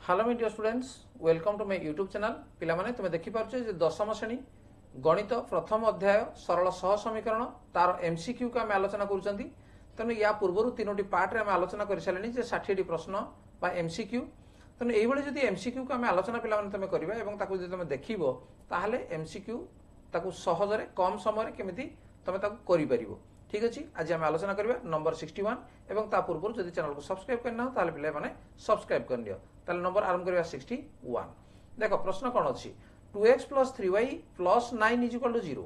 Hello media students welcome to my YouTube channel पिला माने तुम देखि पारछे जे दशम श्रेणी गणित प्रथम अध्याय सरल सह समीकरण तार एमसीक्यू को आम आलोचना करूछंती। तेणु या पूर्व तीनोटी पार्ट रे आम आलोचना कर सारे जे 60 प्रश्न बा एमसीक्यू। तेणु एइबळे जदि एमसीक्यू को आम आलोचना पिला माने तुम करबा एवं ताकू जदि तुम देखिबो ताहले एमसीक्यू ताकू सहजरे कम समय केमिति तुम ताकू करि परिबो। ठीक अच्छे आज आम आलोचना करबा नंबर 61 एवं ता पूर्व जदि चैनल को सब्सक्राइब करना ताहले पिला माने सब्सक्राइब कर लियो। ताहले नंबर आरंभ करबा 61। देखो प्रश्न कौन अच्छी 2x plus 3y plus 9 is equal to 0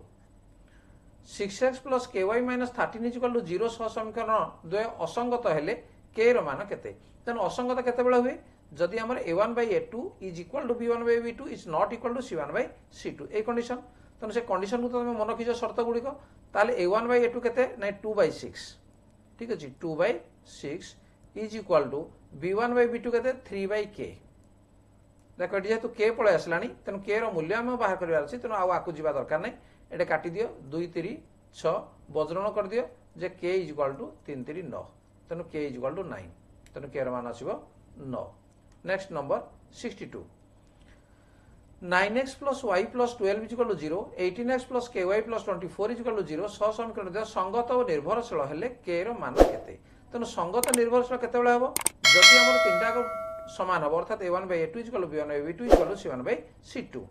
6x plus ky minus 13 is equal to 0 सह समीकरण द्वय असंगत हेले k रो मान केते। तेन असंगत केते बेला हुए जदि हमर a1 by a2 is equal to b1 by b2 is not equal to c1 by c2 ए कंडीशन। तेन से कंडीशन को तुम मन रखिछ शर्त गुड़िक ताले a1 by a2 केते नै 2 by 6 ठीक अछि 2 by 6 is equal to b1 by b2 केते 3 by k। देख ये जेहेतु के पळे आसलानी तेणु के रो मूल्य आम बाहर करबार अछि तेणु आकु जीवा दरकार नै एटे काटी दियो 2 3 6 वज्रण कर दियो जे k इज इक्वल टू 3 3 9 तेणु k इज इक्वल टू 9 तेणु k रो मान आसीबो 9। Next number 62 9x plus y plus 12 is equal to 0 18x plus ky plus 24 is equal to 0 सह समीकरण दे संगत और निर्भरशील हेले k रो मान केते। तेणु संगत निर्भरशील केते बेला हेबो जदि हमर तीनटा को समान हम अर्थात a1 by a2 is equal to b1 by b2 is equal to c1 by c2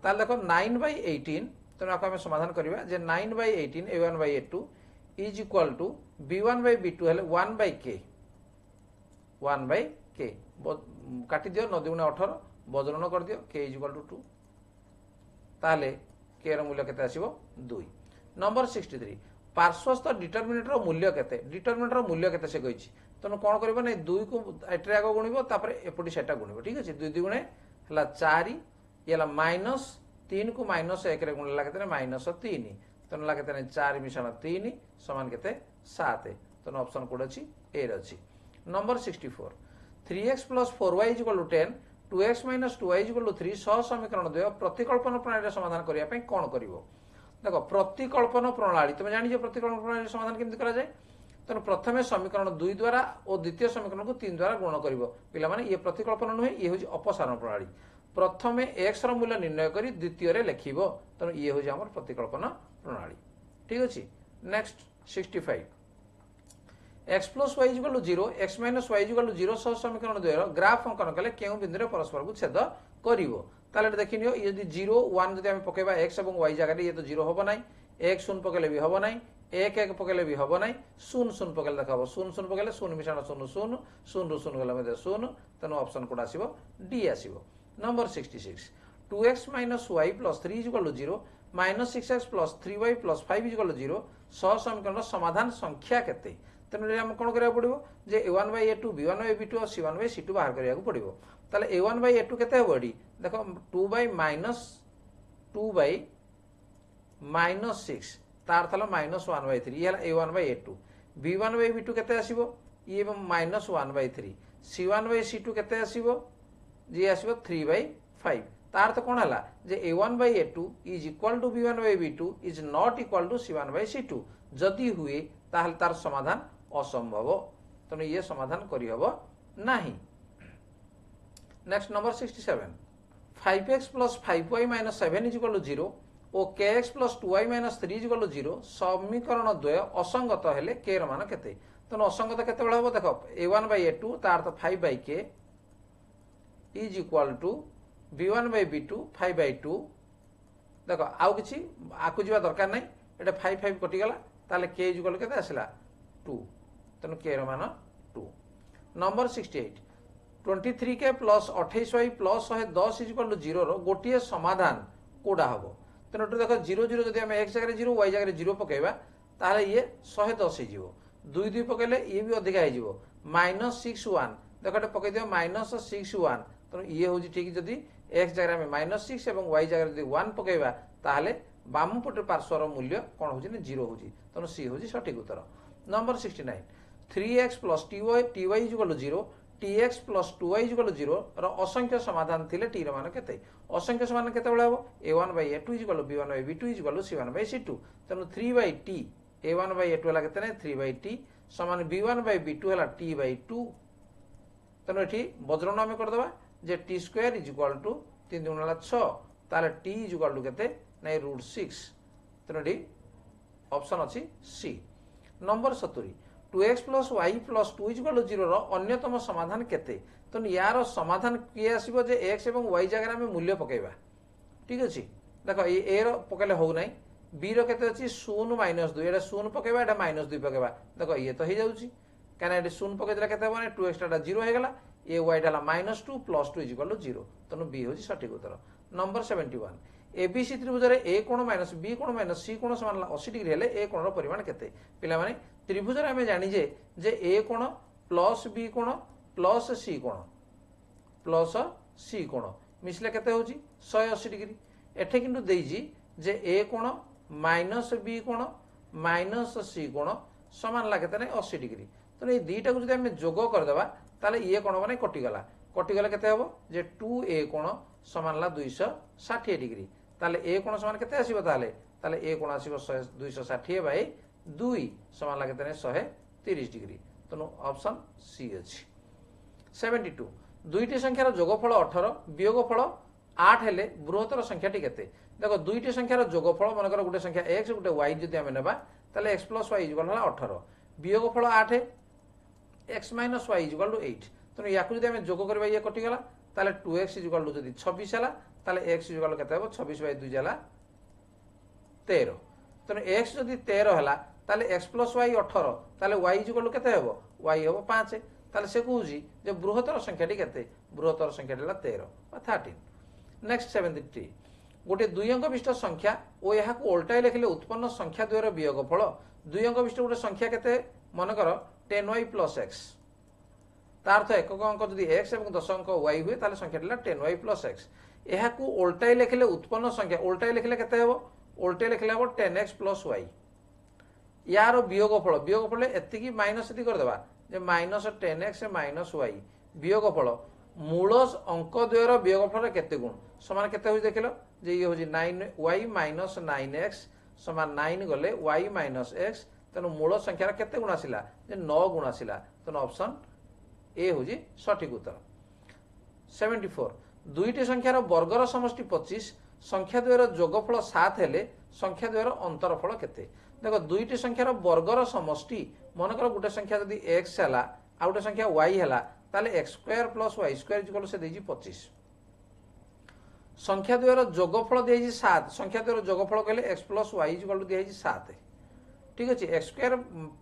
ताल देखो 9 by 18 तेणु आको आमे समाधान करिबा जे 9 by 18 a1 by a2 is equal to b1 by b2 हेले 1 by k 1 by k काटी दियो 9 दुगुणे 18 वज्रण कर दियो k is equal to 2 ताले k रो मूल्य केते आसीबो 2। नंबर 63 पार्श्वस्थ डिटरमिनेंट रो मूल्य केते डिटरमिनेंट रो मूल्य केते से कहिछि तेणु कौन कर 2 को एट्रे आग गुणव तापर एपटी सेटा गुणव ठीक अच्छे 2 2 गुणे है 4 ये माइनस 3 को माइनस 1 रे गुणला केते माइनस 3 तेणु ला केते 4 मिश्रण 3 समान केते 7 तेणु ऑप्शन कोड अछि ए रे अछि। Number 64 3x plus 4y is equal to 10 2x minus 2y is equal to 3 सह समीकरण द्वय प्रतिकल्पन प्रणाली समाधान करिया पय कोन करिवो। देखो प्रतिकल्पन प्रणाली तुम जानि जे प्रतिकल्पन प्रणाली समाधान केमति करा जाय तेणु प्रथमे समीकरण 2 द्वारा और द्वितीय समीकरण को 3 द्वारा गुण करिवो। पिला माने ये प्रतिकल्पन नुहे ये होजी अपसारण प्रणाली प्रथमे x रो मूल्य निर्णय करी द्वितीय रे लेखिबो तेणु ये होजी हमर प्रतिकल्पन प्रणाली ठीक अछि। Next 65 x plus y is equal to 0 x minus y is equal to 0 सह समीकरण द्वय ग्राफ अंकन कले केउ बिंदु रे परस्पर को छेद करिवो ताले देखिनियो ये यदि 0 1 जदि हम पकेबा x एवं y जगह ये तो 0 होबो नै 1 0 पकेले भी होबो नै 1 1 पकेले भी होबो नै 0 0 पकेले देखाबो 0 0 पकेले 0 मिश्रण 0 0 0 0 गला मध्ये 0 तेनो ऑप्शन कोड आसीबो डी आसीबो। Number 66 2x minus y plus 3 is equal to 0 minus 6x plus 3y plus 5 is equal to 0 सह समीकरण समाधान संख्या केते तेणु हम कौन करिया पड़िबो जे a1 by a2 b1 by b2 और c1 by c2 बाहर करिया को पड़िबो ताले a1 by a2 केते होबडी देखो 2 by minus 2 by minus 6 तार थला minus 1 by 3 ये a1 by a2 b1 by b2 केते आसीबो ये minus 1 by 3 c1 by c2 केते आसीबो जे आसीबो 3 by 5 तार तो कोन हला जे a1 by a2 is equal to b1 by b2 is not equal to c1 by c2 जदि हुए ताहले तार समाधान असंभव तेणु ये समाधान करहब नहीं। Next number 67 5x plus 5y minus 7 is equal to 0 और kx plus 2y minus 3 is equal to 0 समीकरण द्वय असंगत हेले k रो मान केते तेणु असंगत केते बेला हो देखो a1 by a2 तार तो 5 by k is equal to b1 by b2 5 by 2 देखो आउ किछि आकु जीवा दरकार नै एटा 5 5 कटि गला ताले k इज इक्वल केते आसिला 2 तेणु k रो मान 2। Number 68 23k plus 28y plus 110 is equal to 0 रो गोटिए समाधान कोडा हबो तेणु देखो 0 0 जदि हम x जगह 0 y जगह 0 पकेबा ताले ये 110 हिजिवो 2 2 पकेले ये भी अधिका हिजिवो -61 देखो एटा पके दियो -61 तेणु ये होजी ठीक जदि x जगह में -6 एवं y जगह जदि 1 पकेबा ताले बाम पटे पार्श्वर मूल्य कौन होजी ने 0 होजी तेणु सी होजी सठिक उत्तर। Number 69 3x plus ty is equal to 0 tx plus 2y is equal to 0 रो असंख्य समाधान थिले t रो मान केते असंख्य समाधान केते बेला हो a1 by a2 is equal to b1 by b2 is equal to c1 by c2 तेणु 3 by t a1 by a2 हला केते ने 3 by t समान b1 by b2 हला t by 2 तेणु एठी वज्रण आमे कर दबा जे T square is equal to 3 2 गुणा 6 ताले टी इज इक्वाल टू केते नै √6 तेनो डी ऑप्शन अछि C. Number 70 2x + y + 2 is equal to 0 रो अन्यतम समाधान केते तो यार समाधान किए आसीबो जे x एवं y जगह में मूल्य पकेबा ठीक अछि देखो ए रो पकेले हो नै बी रो केते अछि 0 - 2 एटा 0 पकेबा एटा -2 पकेबा देखो ये तो हे जाउची काना एटा 0 पके देला केते बने 2x टा 0 हे गेला ए y टा -2 + 2 इज इक्वल टू 0 तनो बी होची सटीक उत्तर। नंबर 71 एबीसी त्रिभुज रे ए कोण माइनस बी कोण माइनस सी कोण समान 80 डिग्री हेले ए कोण रो परिमाण केते पिला माने त्रिभुज रे हमें जानि जे ए कोण प्लस बी कोण प्लस सी कोण मिसले केते होची 180 डिग्री एठे किंतु देइजी जे ए कोण माइनस बी कोण माइनस सी कोण समान ला केते नै 80 डिग्री तो ए दुईटा को जदि हमें जोग कर देबा ताले ये कोण माने कटि गला केते हबो जे 2a कोण समान ला 260 डिग्री ताले ए कोण समान केते आसीबो ताले ए कोण आसीबो 260 बाय 2 समान ला केते नै 130 डिग्री तो ऑप्शन सी अछि। 72 दुईटी संख्यार जोगफल 18 वियोगफल 8 हेले बृहत्तर संख्याटी केते देखो दुईटी संख्यार जोगफल मनकर गुटे संख्या x गुटे y जदि हमें नेबा ताले x + y = 18 वियोगफल 8 x - y = 8 तो याकु जदि हमें जोग करबा ये कटि गला ताले 2x = जदि 26 हला ताले x = केते हो 26 / 2 जाला 13 तो x जदि 13 हला ताले x + y 18 ताले y = केते हो y हो 5 ताले से कहूजी जे बृहत्तर संख्याटी केते बृहत्तर संख्याटी हला 13 बा 13। नेक्स्ट 73 गोटे दुई अंक विशिष्ट संख्या और यहाँ को उल्टाई लिखले उत्पन्न संख्या द्वयर वियोगफल दुई अंक विशिष्ट गोटे संख्या केते मनकर 10y + x तार अर्थ एकक अंक जदि x और 10 अंक y हुए ताले संख्याटी हला 10y + x यहाँ को उल्टाई लिखले उत्पन्न संख्या उल्टाई लिखले केते हो उल्टाई लिखले हो 10x + y यार वियोगफल एतिकी माइनस एति कर देबा जे -10x - y वियोगफल मूल अंक द्वयर वियोगफल केते गुण समान केते हो देखिलो जे ये होजी 9y - 9x समान 9 गले y - x तनो मूल संख्यार केते गुण आसिला जे 9 गुण आसिला तनो ऑप्शन ए होजी सटीक उत्तर। 74 दुईटी संख्यार वर्गर समष्टि 25 संख्या द्वयर जोगफल 7 हेले संख्या द्वयर अंतरफल केते देखो दुईटी संख्यार वर्गर समष्टि मनकर गुटे संख्या यदि x हला आ गुटे संख्या y हला ताले x² + y² इक्वल से देजी 25 संख्या द्वयर जोगफल देजी 7 संख्या द्वयर जोगफल कहले x + y इक्वल देजी 7 ठीक अछि x²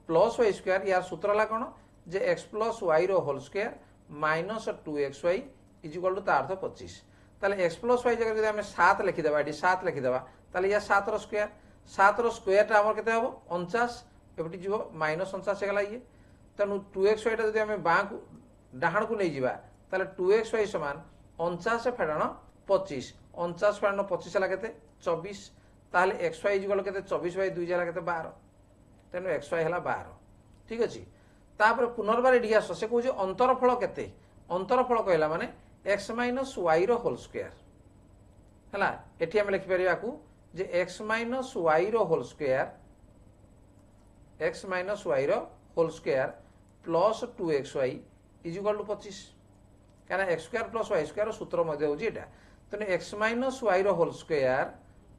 + y² यार सूत्र ला कोन जे x + y रो whole square -2xy equal to तार अर्थ 25 ताले x + y जगह जदि हम 7 लिखि देबा एटी 7 लिखि देबा ताले या 7 रो स्क्वायर टा हमर केते हबो 49 एबटी जीवो -49 गला ये तनु 2xy टा जदि हम बां डाहाण को नहीं जीवा ताले 2xy समान 49 फेडाण 25 49 फेडाण 25 हला केते 24 ताले xy इक्वल केते 24 / 2 जाला केते 12 तेनु xy हला 12 ठीक अछि तापर पुनर्बार एडी आसो से कहू जे अंतरफल केते अंतरफल कहला माने x - y रो होल स्क्वायर हला एठी हम लिखि परिया को जे x - y रो होल स्क्वायर x - y रो whole square plus 2xy is equal to 25 कहना x² + y² सूत्र मध्य होजी एटा तने x - y रो whole square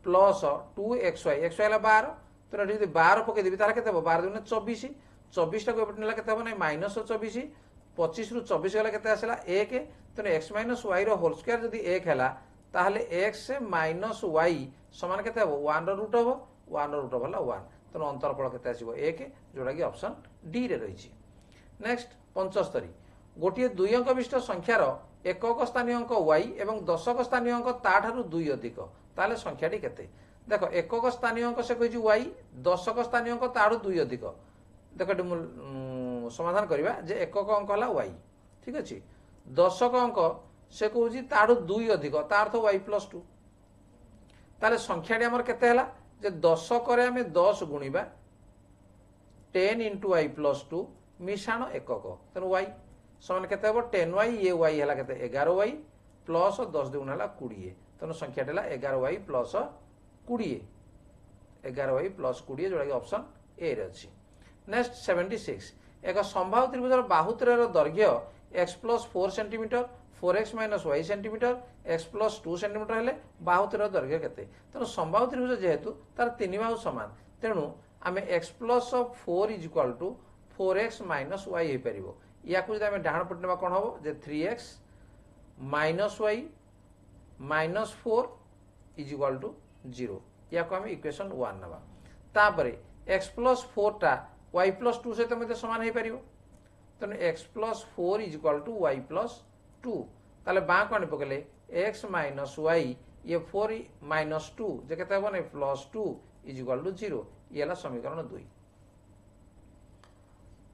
plus 2xy xy हला 12 तो यदि 12 पके देबी तारा केते 12 दुने 24 24 टा को एपट नेला केते हो नै -24 25 रु 24 गला केते आसला 1 तने x - y रो होल स्क्वायर यदि 1 हला ताहले x - y समान केते हो 1 रो रूट हो 1 रो रूट होला 1 तने अंतरफल केते आसीबो 1 जोडा कि ऑप्शन डी रे रहिछि। नेक्स्ट 75 गोटे दुई अंक विशिष्ट संख्यार एकक स्थानीय अंक y एवं दशक स्थानीय अंक ताठारु 2 अधिक ताले संख्याटी केते देखो एकक स्थानीय अंक से कहिछि y दशक स्थानीय अंक ताठु 2 अधिक देखो समाधान करिबा जे एकक अंक हला y ठीक अछि दशक अंक से कहिछि ताठु 2 अधिक ता अर्थ y + 2 ताले संख्याटी हमर केते हला जे दशक रे हमें 10 गुणिबा 10 * y + 2 मिशाण एकक तेनु y समान केते हो 10y ये y हला केते 11y प्लस 10 दुगुण हला 20 तेनु संख्याटी हला 11y प्लस 20 11y प्लस 20 जोडा कि ऑप्शन ए रे अछि। नेक्स्ट 76 एक संभाव्य त्रिभुजर बाहुत्रयर दैर्घ्य x + 4 cm 4x minus y centimetre x plus 2 centimetre हेले बाहुतिर दैर्घ्य केते तेणु समबाहु त्रिभुज जेहेतु तार तीन बाहु समान तेणु आम x plus 4 is equal to 4x minus y हो पार या डाण पटे ना कौन हम जे 3x minus y minus 4 is equal to 0 या आम इक्वेशन 1 ना तापर x प्लस 4 टा y प्लस 2 सहित सामान हो पार तेणु x plus 4 is equal to y plus 2 ताले बाँ को आनी पकड़े x माइनस y ये 4 माइनस 2 जे केते हबो नै प्लस 2 इज इक्वाल टू 0 ये हला समीकरण 2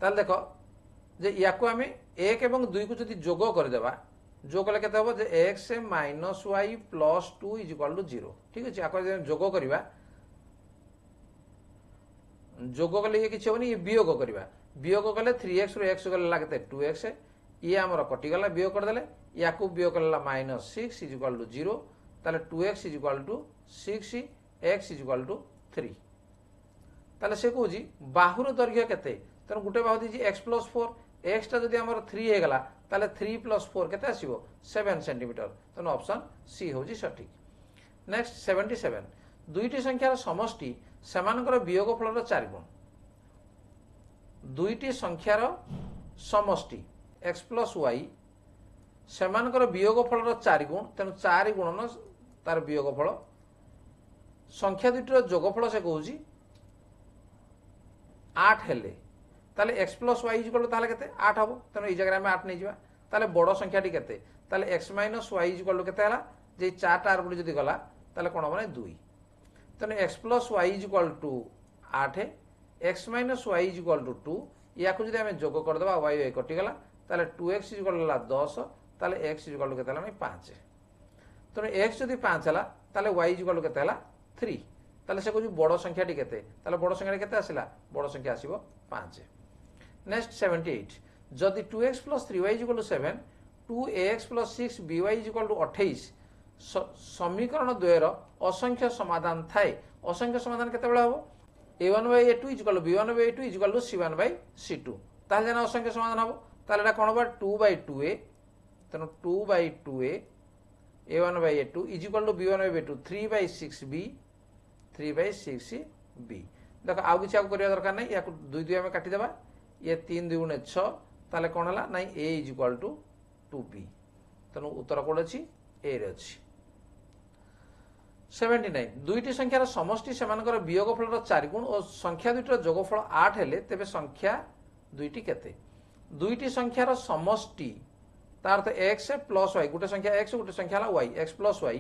ताले देखो जे याको आमे 1 एवं 2 को जदि जोग कर देबा जोग कले केते हबो जे x minus y plus 2 is equal to 0 ठीक अछि याको जे जोग करबा जोग कले ये किछ होनी ये वियोग करबा वियोग कले 3x रो x गले लागते 2x ये आमर कटिगला वियोग करदेले या वियोग कला माइनस 6 इज इक्वाल टू 0 ताले 2x is equal to 6 x is equal to 3 ताले से कहूँ बाहुर दैर्घ्य केते तेणु गोटे बाहु दी x प्लस 4 x टा जदि आमर 3 हो गला ताले 3 प्लस 4 केते आसीबो 7 सेंटीमीटर तेणु ऑप्शन सी होजी सठिक। नेक्स्ट 77 दुईटी संख्यार समष्टि सेमानकर वियोगफलर 4 गुण दुईटी संख्यार समष्टि x प्लस y सेमानकर वियोगफलर 4 गुण तेणु 4 गुणन तार वियोगफल संख्या दुईटर जोगफल से कहूँ 8 हेले ताले x प्लस y इक्वल ताले केते 8 हबो तेणु ए जगह में 8 नहीं जिबा ताले बड़ संख्याटी केते ताले x माइनस y इक्वल केते हला जे 4 टा आर जदि गला ताले कोन हबो नै 2 तेणु x plus y equal to 8 x minus y equal to 2 या को जदि हमें जोग कर देबा y कटि गला ताले 2x इक्वल हला 10 ताले x इक्वल केते हला नै 5 तेणु x जदि 5 हला ताले y इक्वल केते हला 3 ताले से कहू बड़ संख्याटी केते ताले बड़ संख्याटी केते आसिला बड़ संख्या आसीबो 5। नेक्स्ट 78 जदि 2x plus 3y equal to 7 2ax plus 6by equal to 28 समीकरण द्वयर असंख्य समाधान थाए असंख्य समाधान केते बेला हबो a1 by a2 equal to b1 by a2 equal to c1 by c2 ताले जाना असंख्य समाधान हबो ताले एटा कोन हबो 2 by 2a तेनो 2 by 2a a1 by a2 equal to b1 by a2 3 by 6b 3 by 6b देखो आउ किछि आउ करिया दरकार नै या 2 2 हम काटि देबा ये 3 2 गुणे 6 ताले कोन हला नै a इक्वल टू 2b तेनो उत्तर कोड अछि a रे अछि। 79 दुईटी संख्यार समष्टि सेमानकर वियोगफलर 4 गुण और संख्या दुईटर जोगफल 8 हेले तेबे संख्या दुईटी केते दुईटी संख्यार समष्टि तार अर्थ x प्लस y गोटे संख्या x गोटे संख्या हला y x प्लस y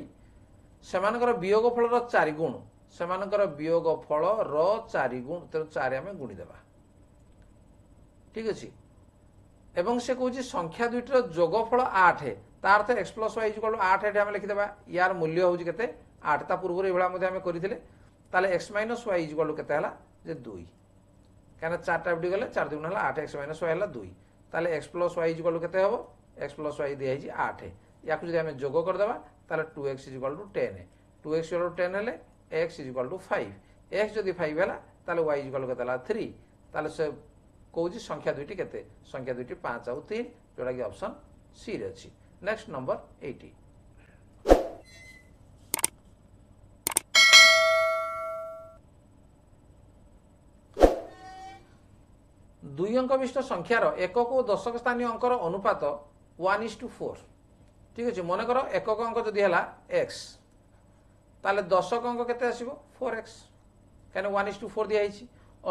सेमानकर वियोगफलर 4 गुण सेमानकर वियोगफलर 4 गुण तेणु 4 आमे गुणी देबा ठीक अछि एवं से कहूँ संख्या दुईटर जोगफल 8 है तार अर्थ x प्लस y इक्वल 8 एठी हम लिखि देबा यार मूल्य होउछि केते 8 ता पूर्व एभला मध्ये हम करिथिले ताले x माइनस y इक्वल केते हला जे 2 काना 4 टा उडी गले 4 दुगुण हला 8x माइनस y हला 2 ताले x प्लस y इक्वल केते हबो x प्लस y दिया हिछि 8 है याकु जदि हम जोग कर देबा ताले 2x इक्वल टू 10 है 2x इक्वल टू 10 हेले x इक्वल टू 5 x जदि 5 हला ताले y इक्वल केते हला 3 ताले से कहूँ संख्या दुईटी केते संख्या दुईटी 5 और 3 जोड़ा कि ऑप्शन सी रे अछि। नेक्स्ट नंबर 80 दुई अंक विशिष्ट संख्यार एकक और दशक स्थानीय अंकर अनुपात 1:4 ठीक अच्छे मन कर एकक अंक जदि है x ताले दशक अंक केते आसीबो 4x कहीं 1:4 दिया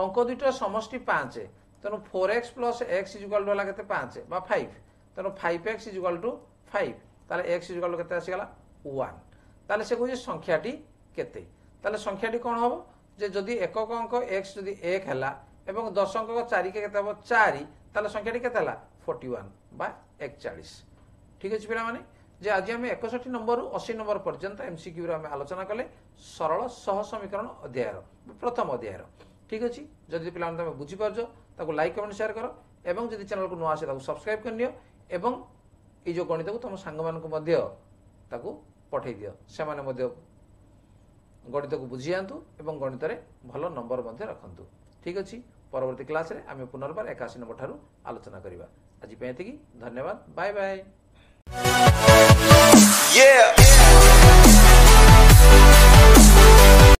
अंक दुईटर समष्टि 5 तेणु 4x plus x equal to 5 बा 5 तेणु 5x इक्वल टू 5 ताले x इक्वल केते आसीगला 1 ताले से कहूँ संख्याटी केते ताले संख्याटी कौन हम जे जदि एकक अंक x जदि 1 है एवं दश अंक 4 के केते हम 4 ताले संख्याटी केते हला 41 बा 41 ठीक अच्छे पिला माने जे आज आम 61 नंबर 80 नंबर पर्यंत एमसीक्यू रे आलोचना कले सरल सह समीकरण अध्याय प्रथम अध्याय ठीक अच्छे जदि पिला तुम बुझी पारछ ताको लाइक कमेंट शेयर कर एवं जदि चैनल को नुआ आसे ताको सब्सक्राइब कर नियो एवं ये जो गणित को तुम सांग मानक मध्य ताको पठै दियो से माने मध्य गणित को बुझी आंतु एवं गणित रे भलो नंबर मध्य रखंतु ठीक अच्छे परवर्ती क्लास रे आमे पुनर्बार 81 नंबर ठारू आलोचना करिबा आज पे एतिकी धन्यवाद बाय बाय। Yeah.